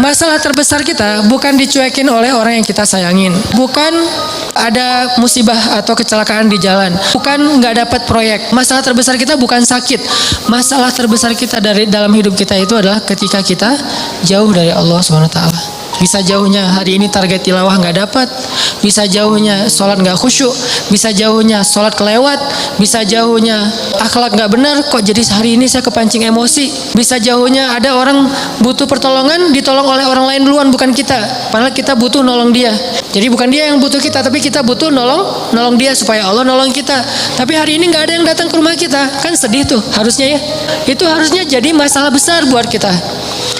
masalah terbesar kita bukan dicuekin oleh orang yang kita sayangin, bukan ada musibah atau kecelakaan di jalan, bukan nggak dapat proyek. Masalah terbesar kita bukan sakit. Masalah terbesar kita dari dalam hidup kita itu adalah ketika kita jauh dari Allah SWT. Bisa jauhnya hari ini target tilawah nggak dapat, bisa jauhnya sholat nggak khusyuk, bisa jauhnya sholat kelewat, bisa jauhnya akhlak nggak benar, kok jadi hari ini saya kepancing emosi, bisa jauhnya ada orang butuh pertolongan ditolong oleh orang lain duluan, bukan kita, padahal kita butuh nolong dia. Jadi bukan dia yang butuh kita, tapi kita butuh nolong dia supaya Allah nolong kita. Tapi hari ini nggak ada yang datang ke rumah kita, kan sedih tuh harusnya ya. Itu harusnya jadi masalah besar buat kita.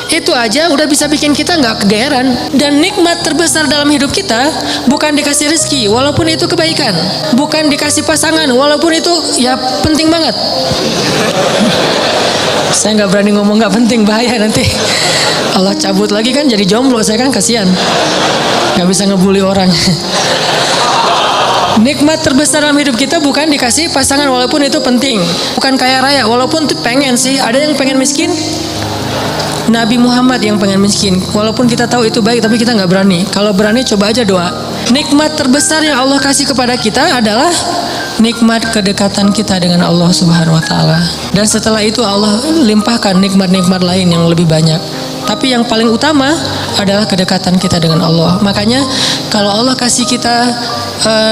Itu aja udah bisa bikin kita nggak kegeeran. Dan nikmat terbesar dalam hidup kita bukan dikasih rezeki, walaupun itu kebaikan, bukan dikasih pasangan, walaupun itu ya penting banget. Saya nggak berani ngomong nggak penting, bahaya nanti Allah cabut lagi kan jadi jomblo, saya kan kasihan, nggak bisa ngebully orang. Nikmat terbesar dalam hidup kita bukan dikasih pasangan, walaupun itu penting, bukan kaya raya, walaupun tuh pengen sih, ada yang pengen miskin. Nabi Muhammad yang pengen miskin, walaupun kita tahu itu baik, tapi kita nggak berani. Kalau berani coba aja doa. Nikmat terbesar yang Allah kasih kepada kita adalah nikmat kedekatan kita dengan Allah Subhanahu Wa Taala. Dan setelah itu Allah limpahkan nikmat-nikmat lain yang lebih banyak. Tapi yang paling utama adalah kedekatan kita dengan Allah. Makanya kalau Allah kasih kita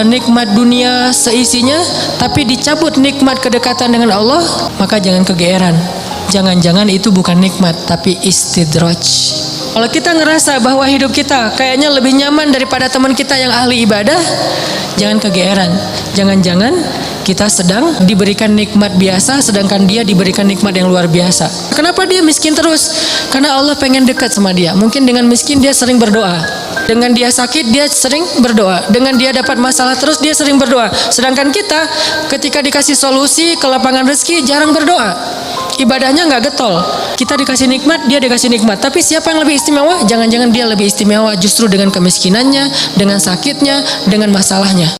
nikmat dunia seisinya, tapi dicabut nikmat kedekatan dengan Allah, maka jangan kegeeran. Jangan-jangan itu bukan nikmat, tapi istidraj. Kalau kita ngerasa bahwa hidup kita kayaknya lebih nyaman daripada teman kita yang ahli ibadah, jangan kegeeran. Jangan-jangan kita sedang diberikan nikmat biasa, sedangkan dia diberikan nikmat yang luar biasa. Kenapa dia miskin terus? Karena Allah pengen dekat sama dia. Mungkin dengan miskin dia sering berdoa, dengan dia sakit dia sering berdoa, dengan dia dapat masalah terus dia sering berdoa. Sedangkan kita ketika dikasih solusi ke lapangan rezeki jarang berdoa. Ibadahnya nggak getol. Kita dikasih nikmat, dia dikasih nikmat. Tapi siapa yang lebih istimewa? Jangan-jangan dia lebih istimewa justru dengan kemiskinannya, dengan sakitnya, dengan masalahnya.